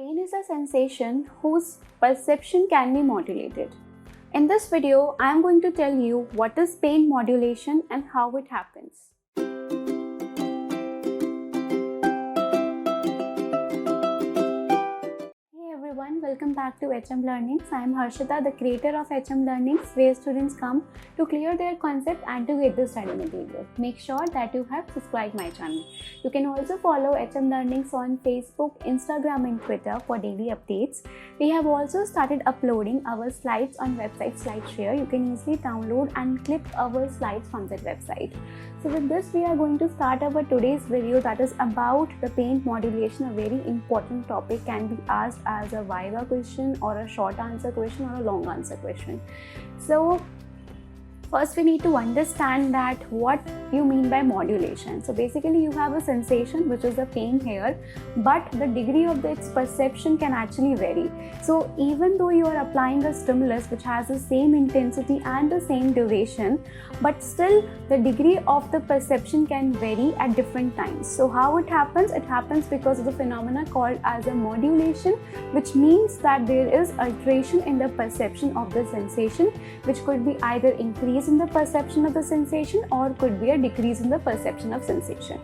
Pain is a sensation whose perception can be modulated. In this video, I am going to tell you what is pain modulation and how it happens. Hey everyone, welcome back to HM Learnings. I am Harshita, the creator of HM Learnings, where students come to clear their concept and to get the study material. Make sure that you have subscribed my channel. You can also follow HM Learnings on Facebook, Instagram and Twitter for daily updates. We have also started uploading our slides on website SlideShare. You can easily download and clip our slides from that website. So with this, we are going to start our today's video, that is about the pain modulation. A very important topic, can be asked as a Viva question or a short answer question or a long answer question. So first we need to understand that what you mean by modulation. So basically you have a sensation which is the pain here, but the degree of its perception can actually vary. So even though you are applying a stimulus which has the same intensity and the same duration, but still the degree of the perception can vary at different times. So how it happens? It happens because of the phenomena called as a modulation, which means that there is alteration in the perception of the sensation, which could be either increase in the perception of the sensation or could be a decrease in the perception of sensation.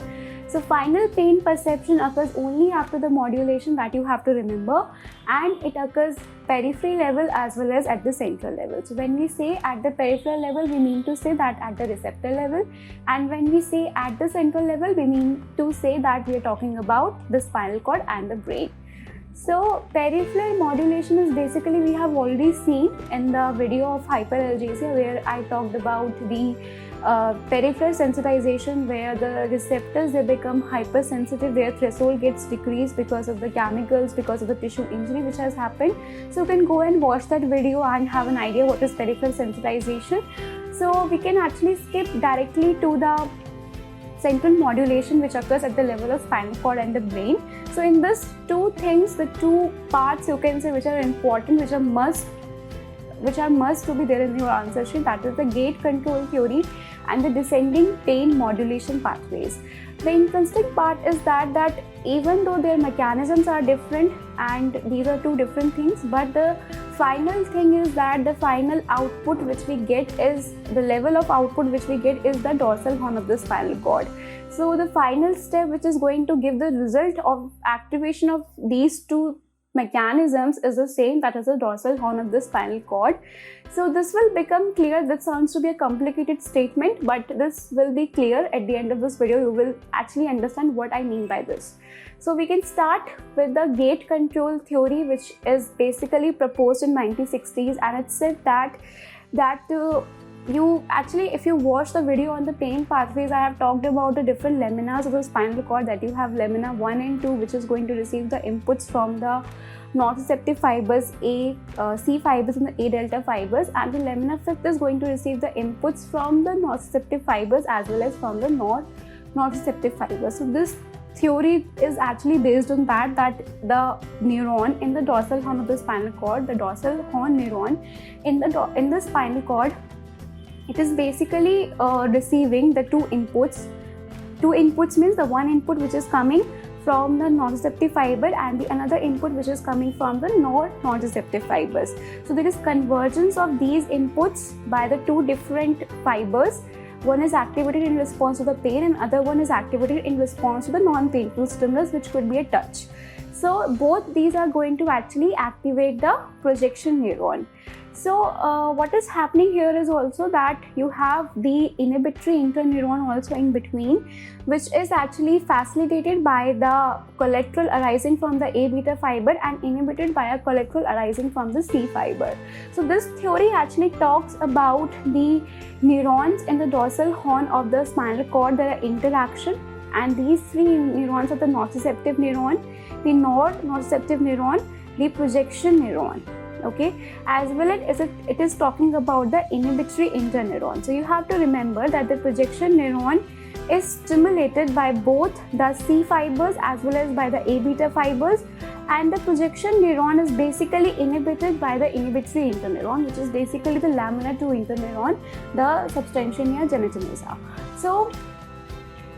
So final pain perception occurs only after the modulation, that you have to remember, and it occurs periphery level as well as at the central level. So when we say at the peripheral level, we mean to say that at the receptor level, and when we say at the central level, we mean to say that we are talking about the spinal cord and the brain. So peripheral modulation is basically, we have already seen in the video of hyperalgesia where I talked about the peripheral sensitization, where the receptors, they become hypersensitive, their threshold gets decreased because of the chemicals, because of the tissue injury which has happened. So you can go and watch that video and have an idea what is peripheral sensitization. So we can actually skip directly to the central modulation which occurs at the level of spinal cord and the brain. So in this two things, the two parts you can say which are important, which are must to be there in your answer sheet, that is the gate control theory and the descending pain modulation pathways. The interesting part is that even though their mechanisms are different and these are two different things, but the final thing is that the final output which we get is, the level of output which we get is the dorsal horn of the spinal cord. So the final step which is going to give the result of activation of these two mechanisms is the same, that is the dorsal horn of the spinal cord. So this will become clear. That sounds to be a complicated statement, but this will be clear at the end of this video. You will actually understand what I mean by this. So we can start with the gate control theory, which is basically proposed in 1960s, and it said that you actually, if you watch the video on the pain pathways, I have talked about the different laminas of the spinal cord, that you have lamina 1 and 2, which is going to receive the inputs from the nociceptive fibers C fibers and the A delta fibers, and the lamina 5th is going to receive the inputs from the nociceptive fibers as well as from the nociceptive fibers. So this theory is actually based on that the neuron in the dorsal horn of the spinal cord, the dorsal horn neuron in the spinal cord, it is basically receiving the two inputs. Two inputs means the one input which is coming from the nociceptive fiber and the another input which is coming from the nociceptive fibers. So there is convergence of these inputs by the two different fibers. One is activated in response to the pain and other one is activated in response to the non-painful stimulus, which could be a touch. So both these are going to actually activate the projection neuron. So what is happening here is also that you have the inhibitory interneuron also in between, which is actually facilitated by the collateral arising from the A beta fiber and inhibited by a collateral arising from the C fiber. So this theory actually talks about the neurons in the dorsal horn of the spinal cord, their interaction, and these three neurons are the nociceptive neuron, the nociceptive neuron, the projection neuron. Okay, as well as it is talking about the inhibitory interneuron. So you have to remember that the projection neuron is stimulated by both the C fibers as well as by the A beta fibers, and the projection neuron is basically inhibited by the inhibitory interneuron, which is basically the lamina 2 interneuron, the substantia nigra genitinosa. So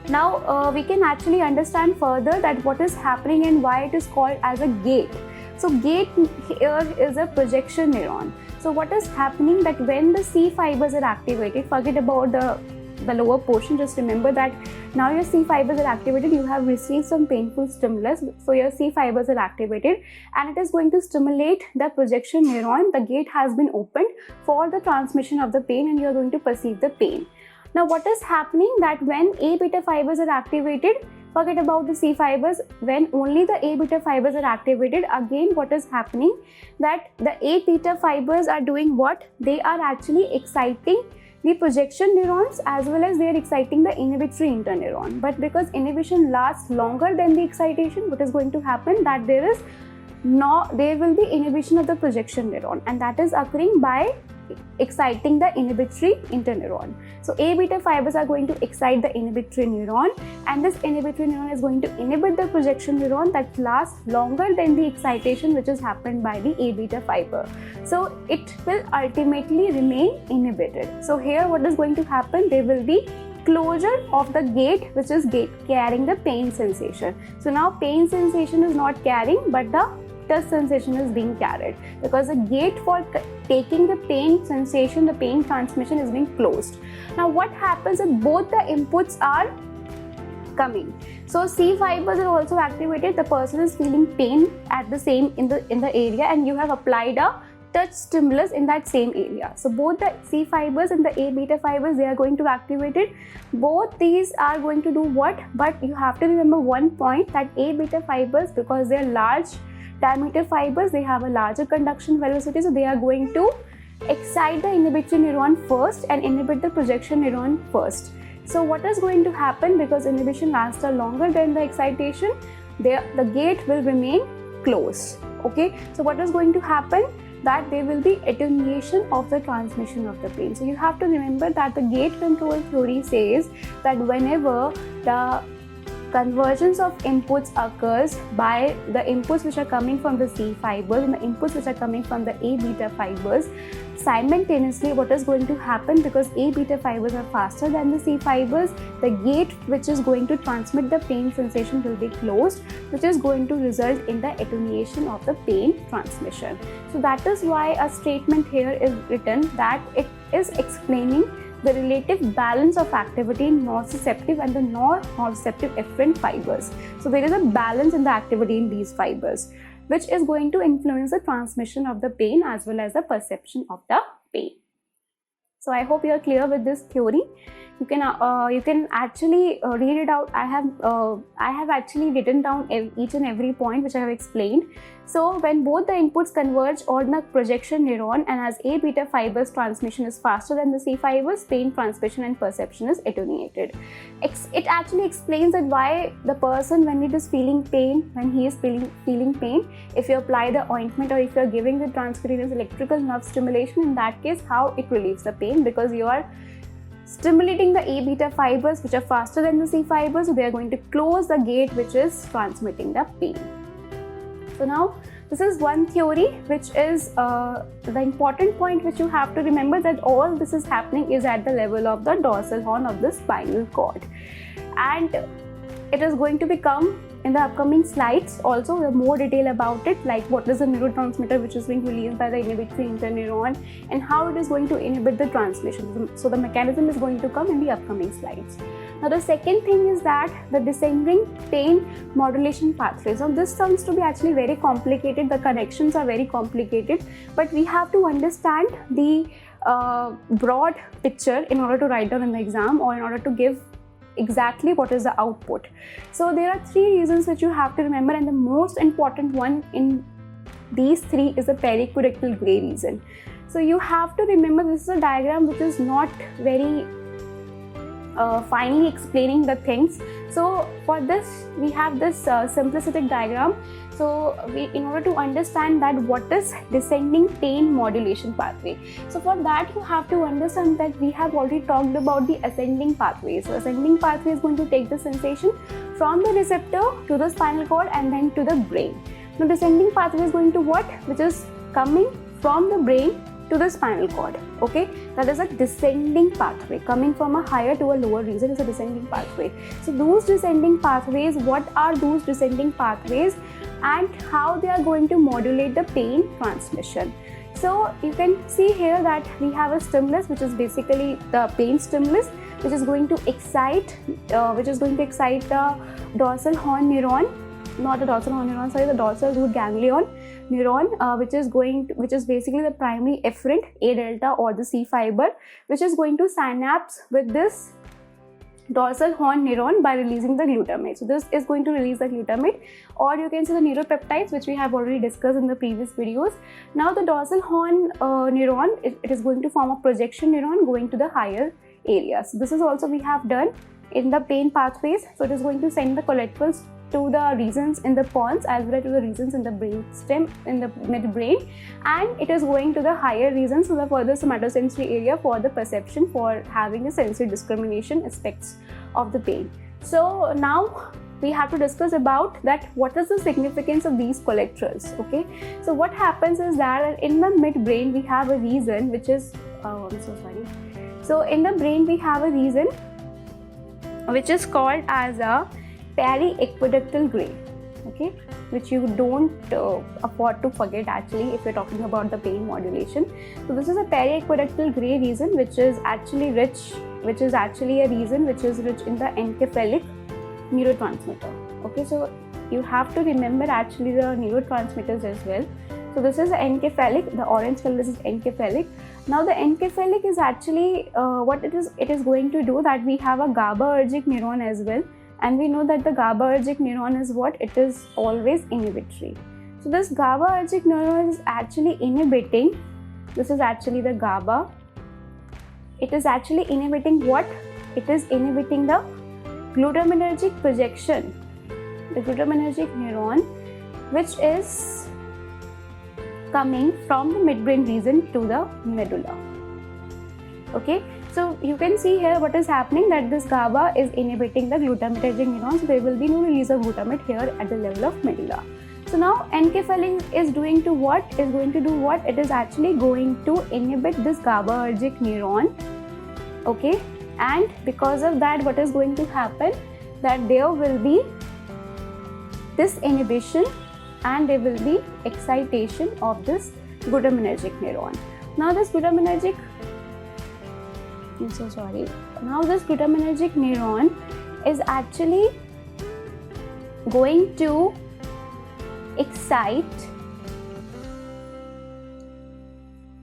Now we can actually understand further that what is happening and why it is called as a gate. So gate here is a projection neuron. So what is happening that when the C fibers are activated, forget about the lower portion, just remember that now your C fibers are activated, you have received some painful stimulus, so your C fibers are activated and it is going to stimulate the projection neuron. The gate has been opened for the transmission of the pain and you are going to perceive the pain. Now what is happening that when A beta fibers are activated, forget about the C fibers, when only the A beta fibers are activated, again what is happening that the A beta fibers are doing what? They are actually exciting the projection neurons as well as they are exciting the inhibitory interneuron. But because inhibition lasts longer than the excitation, what is going to happen that there will be inhibition of the projection neuron, and that is occurring by exciting the inhibitory interneuron. So A beta fibers are going to excite the inhibitory neuron, and this inhibitory neuron is going to inhibit the projection neuron that lasts longer than the excitation which has happened by the A beta fiber. So it will ultimately remain inhibited. So here what is going to happen? There will be closure of the gate which is carrying the pain sensation. So now pain sensation is not carrying, but the touch sensation is being carried, because the gate for taking the pain sensation, the pain transmission is being closed. Now what happens if both the inputs are coming? So C fibers are also activated, the person is feeling pain at the same in the area, and you have applied a touch stimulus in that same area. So both the C fibers and the A beta fibers, they are going to activate it. Both these are going to do what? But you have to remember one point, that A beta fibers, because they are large diameter fibers, they have a larger conduction velocity, so they are going to excite the inhibitory neuron first and inhibit the projection neuron first. So what is going to happen, because inhibition lasts longer than the excitation, the gate will remain closed. Okay, so what is going to happen, that there will be attenuation of the transmission of the pain. So you have to remember that the gate control theory says that whenever the convergence of inputs occurs by the inputs which are coming from the C fibers and the inputs which are coming from the A beta fibers, simultaneously what is going to happen, because A beta fibers are faster than the C fibers, the gate which is going to transmit the pain sensation will be closed, which is going to result in the attenuation of the pain transmission. So that is why a statement here is written that it is explaining the relative balance of activity in nociceptive and the non-nociceptive efferent fibers. So there is a balance in the activity in these fibers, which is going to influence the transmission of the pain as well as the perception of the pain. So I hope you are clear with this theory. You can actually read it out. I have actually written down each and every point which I have explained. So when both the inputs converge on the projection neuron, and as A beta fibers transmission is faster than the C fibers, pain transmission and perception is attenuated. It actually explains that why the person, when it is feeling pain, when he is feeling pain, if you apply the ointment or if you are giving the transcutaneous electrical nerve stimulation, in that case how it relieves the pain, because you are stimulating the A beta fibers which are faster than the C fibers, so they are going to close the gate which is transmitting the pain. So now this is one theory which is the important point which you have to remember, that all this is happening is at the level of the dorsal horn of the spinal cord, and it is going to become in the upcoming slides also the more detail about it, like what is the neurotransmitter which is being released by the inhibitory interneuron and how it is going to inhibit the transmission. So the mechanism is going to come in the upcoming slides. Now the second thing is that the descending pain modulation pathways. Now this sounds to be actually very complicated, the connections are very complicated, but we have to understand the broad picture in order to write down in the exam, or in order to give exactly what is the output. So there are three reasons which you have to remember, and the most important one in these three is the pericortical gray region. So you have to remember, this is a diagram which is not very finely explaining the things. So for this we have this simplistic diagram. So in order to understand that what is descending pain modulation pathway, so for that you have to understand that we have already talked about the ascending pathway. So ascending pathway is going to take the sensation from the receptor to the spinal cord and then to the brain. Now descending pathway is going to what? Which is coming from the brain to the spinal cord. Okay, that is a descending pathway. Coming from a higher to a lower region is a descending pathway. So those descending pathways, what are those descending pathways and how they are going to modulate the pain transmission? So you can see here that we have a stimulus, which is basically the pain stimulus, which is going to excite the dorsal horn neuron, not the dorsal horn neuron, sorry, the dorsal root ganglion neuron, which is basically the primary efferent A delta or the C fiber, which is going to synapse with this dorsal horn neuron by releasing the glutamate. So this is going to release the glutamate, or you can see the neuropeptides, which we have already discussed in the previous videos. Now the dorsal horn neuron, it is going to form a projection neuron going to the higher areas. This is also we have done in the pain pathways. So it is going to send the collaterals to the regions in the pons as well as to the regions in the brain stem, in the midbrain, and it is going to the higher regions, so the further somatosensory area for the perception, for having the sensory discrimination aspects of the pain. So now we have to discuss about that what is the significance of these collaterals. Okay, so what happens is that in the midbrain we have a region which is so in the brain we have a region which is called as a periaqueductal gray, okay, which you don't afford to forget actually if you're talking about the pain modulation. So this is a periaqueductal gray region which is actually a region which is rich in the encephalic neurotransmitter. Okay, so you have to remember actually the neurotransmitters as well. So this is encephalic, the orange color is encephalic. Now the encephalic is actually what it is going to do, that we have a GABAergic neuron as well. And we know that the GABAergic neuron is what? It is always inhibitory. So this GABAergic neuron is actually inhibiting, this is actually the GABA. It is actually inhibiting what? It is inhibiting the glutamatergic projection, the glutamatergic neuron, which is coming from the midbrain region to the medulla. Okay, so you can see here what is happening, that this GABA is inhibiting the glutamatergic neurons, so there will be no release of glutamate here at the level of medulla. So now encephalic is going to what? Is going to do what? It is actually going to inhibit this GABAergic neuron. Okay, and because of that, what is going to happen? That there will be this inhibition and there will be excitation of this glutamatergic neuron. Now this glutamatergic Now this glutamatergic neuron is actually going to excite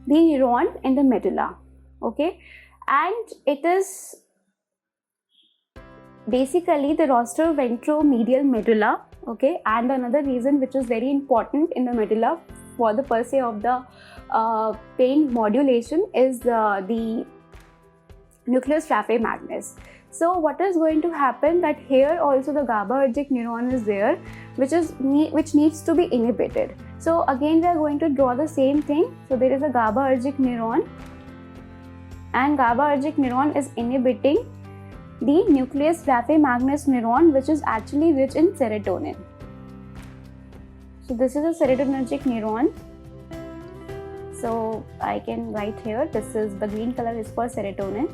the neuron in the medulla. Okay, and it is basically the rostroventromedial medulla. Okay, and another reason which is very important in the medulla for the per se of the pain modulation is the nucleus raphe magnus. So what is going to happen, that here also the GABAergic neuron is there, which needs to be inhibited. So again we are going to draw the same thing. So there is a GABAergic neuron, and GABAergic neuron is inhibiting the nucleus raphe magnus neuron, which is actually rich in serotonin. So this is a serotonergic neuron. So I can write here, this is the green color is for serotonin.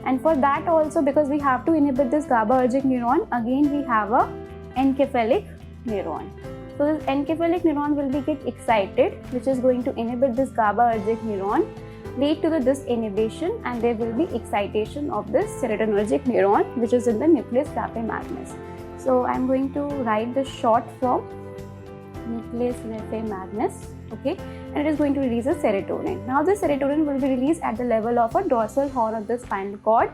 And for that also, because we have to inhibit this GABAergic neuron, again we have a encephalic neuron. So this encephalic neuron will be get excited, which is going to inhibit this GABAergic neuron, lead to the disinhibition, and there will be excitation of this serotonergic neuron, which is in the nucleus raphe magnus. So I am going to write the short form, nucleus raphe magnus. Okay, and it is going to release a serotonin. Now the serotonin will be released at the level of a dorsal horn of the spinal cord,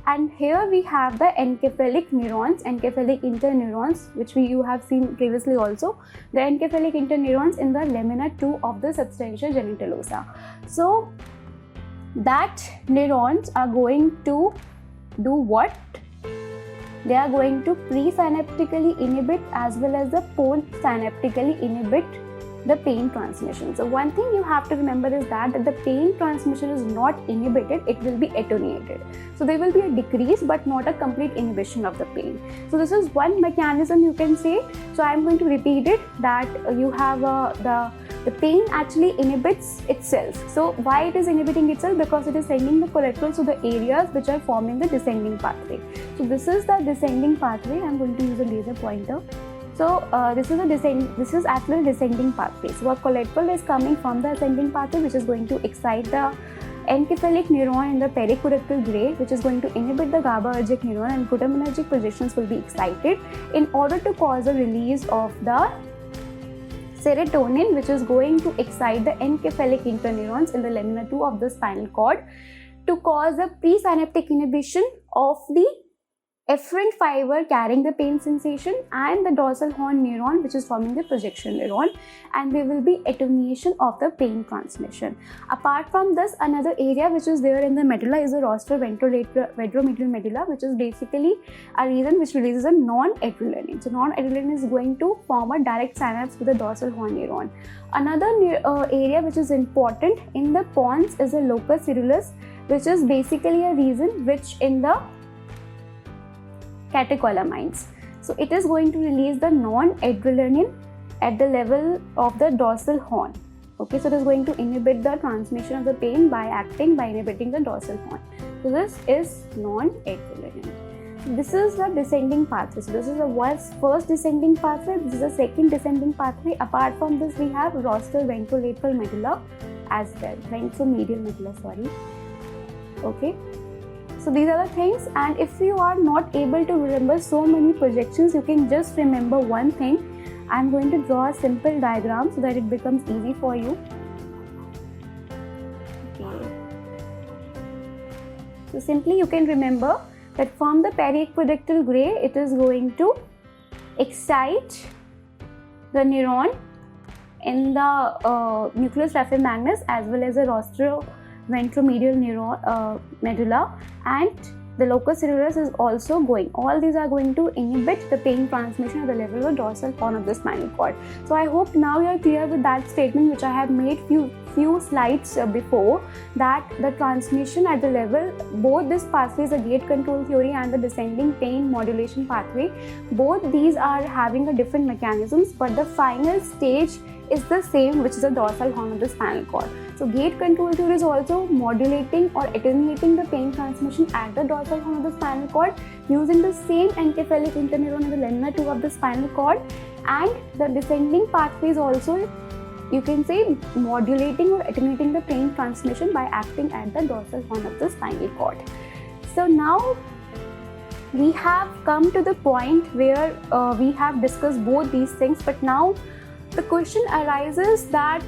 and here we have the encephalic neurons, encephalic interneurons, which you have seen previously also, the encephalic interneurons in the lamina 2 of the substantia genitalosa. So that neurons are going to do what? They are going to presynaptically inhibit as well as the postsynaptically inhibit the pain transmission. So one thing you have to remember is that the pain transmission is not inhibited, it will be attenuated. So there will be a decrease but not a complete inhibition of the pain. So this is one mechanism you can say. So I am going to repeat it, that you have the The pain actually inhibits itself. So why it is inhibiting itself? Because it is sending the collaterals to the areas which are forming the descending pathway. So this is the descending pathway. I'm going to use a laser pointer. So this is actually a descending pathway. So a collateral is coming from the ascending pathway, which is going to excite the encephalic neuron in the pericortical gray, which is going to inhibit the GABAergic neuron, and glutamatergic projections will be excited in order to cause a release of the serotonin, which is going to excite the encephalic interneurons in the lamina 2 of the spinal cord to cause a presynaptic inhibition of the efferent fiber carrying the pain sensation and the dorsal horn neuron, which is forming the projection neuron, and there will be attenuation of the pain transmission. Apart from this, another area which is there in the medulla is the rostroventromedial medulla, which is basically a region which releases a non-adrenaline. So non-adrenaline is going to form a direct synapse with the dorsal horn neuron. Another area which is important in the pons is the locus coeruleus, which is basically a region which in the catecholamines. So it is going to release the non-adrenaline at the level of the dorsal horn. Okay, so it is going to inhibit the transmission of the pain by inhibiting the dorsal horn. So this is non-adrenaline. This is the descending pathway. So this is the first descending pathway. This is the second descending pathway. Apart from this, we have rostroventrolateral medulla as well. Ventromedial medulla, sorry. Okay. So these are the things, and if you are not able to remember so many projections, you can just remember one thing. I'm going to draw a simple diagram so that it becomes easy for you. Okay. So simply you can remember that from the periaqueductal gray, it is going to excite the neuron in the nucleus raffimagnus as well as the rostroventromedial neuron medulla, and the locus coeruleus is also going. All these are going to inhibit the pain transmission at the level of the dorsal horn of the spinal cord. So I hope now you are clear with that statement which I have made few slides before, that the transmission at the level, both this pathways, the gate control theory and the descending pain modulation pathway, both these are having a different mechanisms, but the final stage is the same, which is the dorsal horn of the spinal cord. So gate control theory is also modulating or attenuating the pain transmission at the dorsal horn of the spinal cord using the same encephalic interneuron in the lamina 2 of the spinal cord, and the descending pathway is also, you can say, modulating or attenuating the pain transmission by acting at the dorsal horn of the spinal cord. So now we have come to the point where we have discussed both these things, but now the question arises that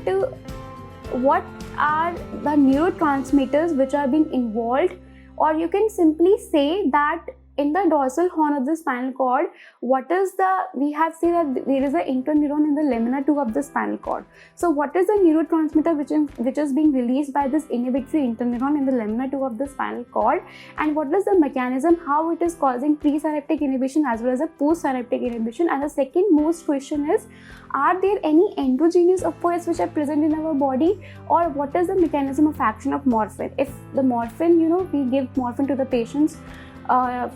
what are the neurotransmitters which are being involved, or you can simply say that in the dorsal horn of the spinal cord, we have seen that there is an interneuron in the lamina 2 of the spinal cord. So what is the neurotransmitter which is being released by this inhibitory interneuron in the lamina 2 of the spinal cord, and what is the mechanism, how it is causing presynaptic inhibition as well as a postsynaptic inhibition? And the second most question is, are there any endogenous opioids which are present in our body, or what is the mechanism of action of morphine? If the morphine, we give morphine to the patients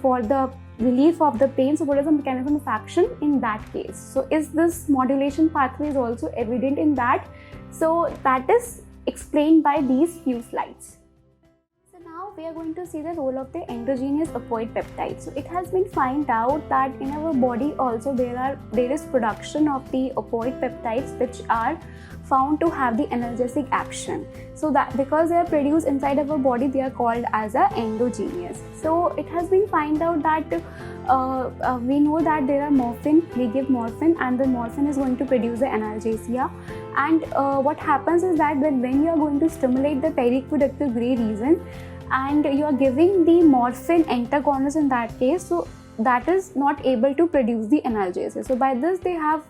for the relief of the pain, so what is the mechanism of action in that case? So is this modulation pathway is also evident in that? So that is explained by these few slides. So now we are going to see the role of the endogenous opioid peptides. So it has been found out that in our body also there is production of the opioid peptides which are found to have the analgesic action. So that because they are produced inside our body, they are called as a endogenous. So it has been found out that we know that there are morphine, we give morphine, and the morphine is going to produce the analgesia. And what happens is that when you are going to stimulate the periaqueductal gray region and you are giving the morphine antagonist in that case, so that is not able to produce the analgesia. So by this they have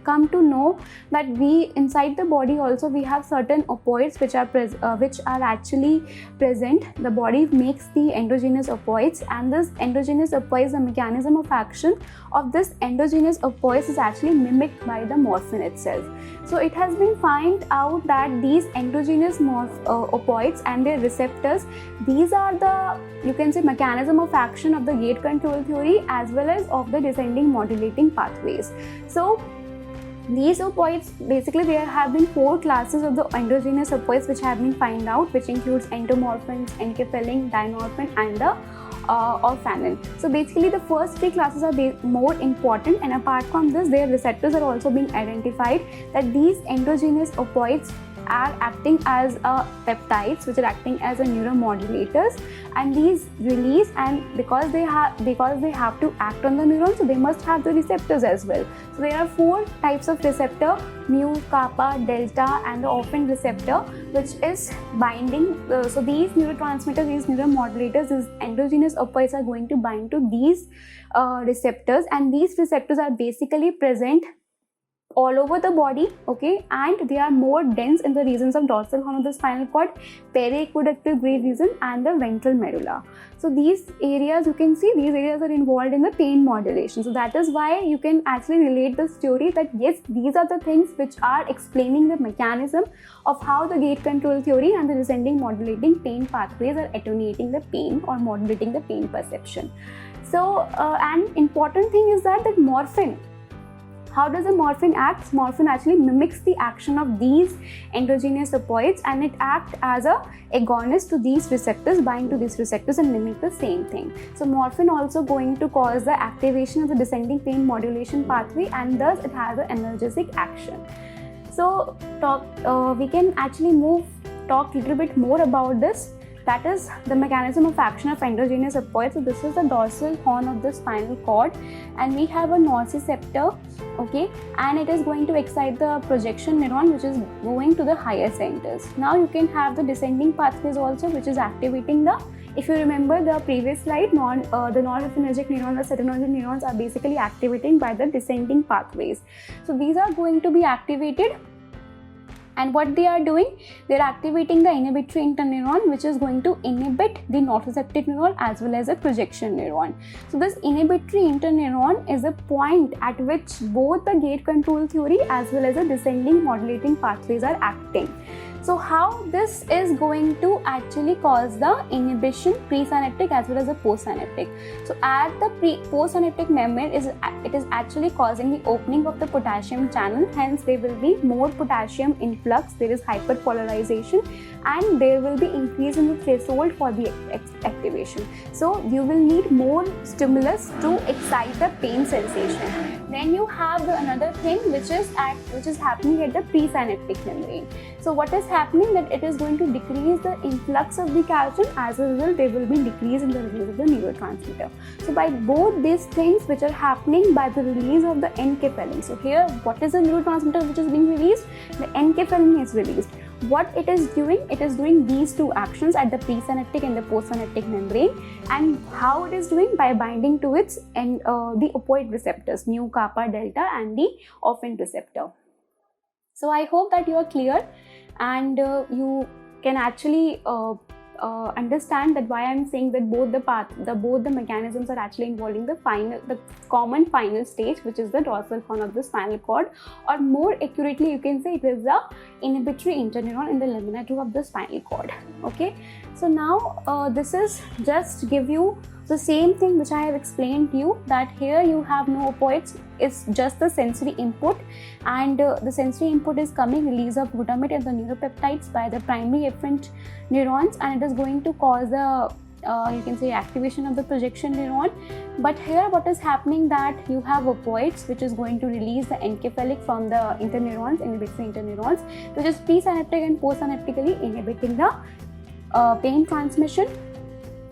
come to know that we inside the body also we have certain opioids which are actually present. The body makes the endogenous opioids, and this endogenous opioids, the mechanism of action of this endogenous opioids is actually mimicked by the morphine itself. So it has been found out that these endogenous opioids and their receptors, these are the, you can say, mechanism of action of the gate control theory as well as of the descending modulating pathways. So These opioids, basically there have been 4 classes of the endogenous opioids which have been found out, which includes endomorphins, enkephalin, dynorphin and the orphanin. So basically the first 3 classes are more important, and apart from this their receptors are also being identified, that these endogenous opioids are acting as peptides which are acting as a neuromodulators, and these release, and because they have to act on the neurons, so they must have the receptors as well. So there are 4 types of receptor: mu, kappa, delta and the orphan receptor, which is binding. So these neurotransmitters, these neuromodulators, these endogenous opioids are going to bind to these receptors, and these receptors are basically present all over the body, okay, and they are more dense in the regions of dorsal horn of the spinal cord, periaqueductal gray region and the ventral medulla. So these areas, you can see, these areas are involved in the pain modulation. So that is why you can actually relate this theory that yes, these are the things which are explaining the mechanism of how the gate control theory and the descending modulating pain pathways are attenuating the pain or modulating the pain perception. So an important thing is that morphine, how does the morphine act? Morphine actually mimics the action of these endogenous opioids, and it acts as a agonist to these receptors, bind to these receptors and mimic the same thing. So morphine also going to cause the activation of the descending pain modulation pathway, and thus it has an analgesic action. So we can actually talk a little bit more about this. That is the mechanism of action of endogenous opioids. So this is the dorsal horn of the spinal cord, and we have a nociceptor, okay, and it is going to excite the projection neuron, which is going to the higher centers. Now you can have the descending pathways also, which is activating the, if you remember the previous slide, the noradrenergic neurons, the serotonergic neurons are basically activating by the descending pathways. So these are going to be activated. And what they are doing, they are activating the inhibitory interneuron, which is going to inhibit the nociceptive neuron as well as a projection neuron. So this inhibitory interneuron is a point at which both the gate control theory as well as the descending modulating pathways are acting. So how this is going to actually cause the inhibition, presynaptic as well as the postsynaptic. So at the postsynaptic membrane, it is actually causing the opening of the potassium channel, hence there will be more potassium influx, there is hyperpolarization, and there will be increase in the threshold for the activation. So you will need more stimulus to excite the pain sensation. Then you have another thing which is happening at the presynaptic membrane. So what is happening, that it is going to decrease the influx of the calcium, as a result there will be decrease in the release of the neurotransmitter. So by both these things which are happening by the release of the enkephalin. So here what is the neurotransmitter which is being released? The enkephalin is released. What it is doing? It is doing these 2 actions at the presynaptic and the postsynaptic membrane. And how it is doing? By binding to its and the opioid receptors, mu, kappa, delta and the orphan receptor. So I hope that you are clear, and you can actually understand that why I am saying that both the mechanisms are actually involving the common final stage, which is the dorsal horn of the spinal cord, or more accurately you can say it is the inhibitory interneuron in the lamina 2 of the spinal cord. Okay, so now this is just give you the same thing which I have explained to you, that here you have no opioids, it's just the sensory input, and the sensory input is coming release of glutamate and the neuropeptides by the primary efferent neurons, and it is going to cause the you can say activation of the projection neuron. But here what is happening, that you have opioids which is going to release the encephalic from the interneurons, inhibitory interneurons, which is presynaptic and postsynaptically inhibiting the pain transmission.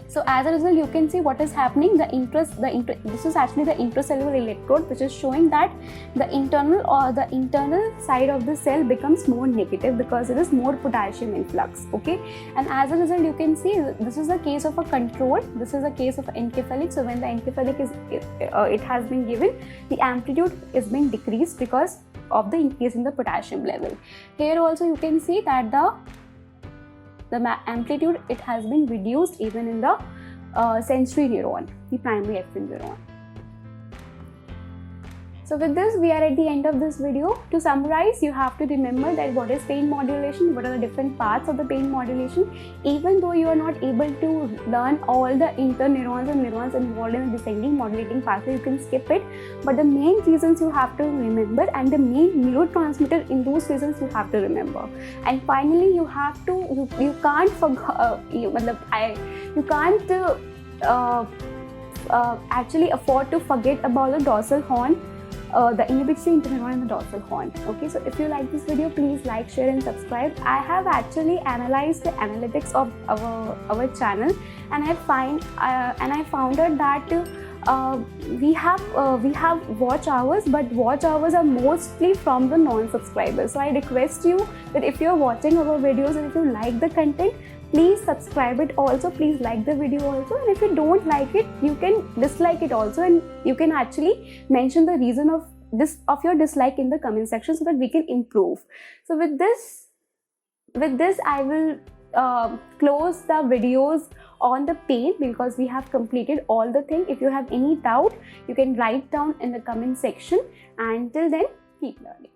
So as a result, you can see what is happening. This is actually the intracellular electrode, which is showing that the internal side of the cell becomes more negative because there is more potassium influx. Okay, and as a result, you can see this is a case of a control. This is a case of encephalic. So when the encephalic it has been given, the amplitude is being decreased because of the increase in the potassium level. Here also you can see that the amplitude it has been reduced even in the sensory neuron, the primary efferent neuron. So with this, we are at the end of this video. To summarize, you have to remember that what is pain modulation, what are the different parts of the pain modulation. Even though you are not able to learn all the interneurons and neurons involved in the descending modulating pathway, you can skip it. But the main reasons you have to remember, and the main neurotransmitter in those reasons you have to remember. And finally, you have to, you can't actually afford to forget about the dorsal horn, the inhibitory interneuron and the dorsal horn. Okay, so if you like this video, please like, share and subscribe. I have actually analyzed the analytics of our channel, and I found out that we have watch hours, but watch hours are mostly from the non-subscribers. So I request you that if you are watching our videos and if you like the content, please subscribe it also, please like the video also, and if you don't like it, you can dislike it also, and you can actually mention the reason of your dislike in the comment section so that we can improve. So with this I will close the videos on the pain, because we have completed all the thing. If you have any doubt, you can write down in the comment section, and till then, keep learning.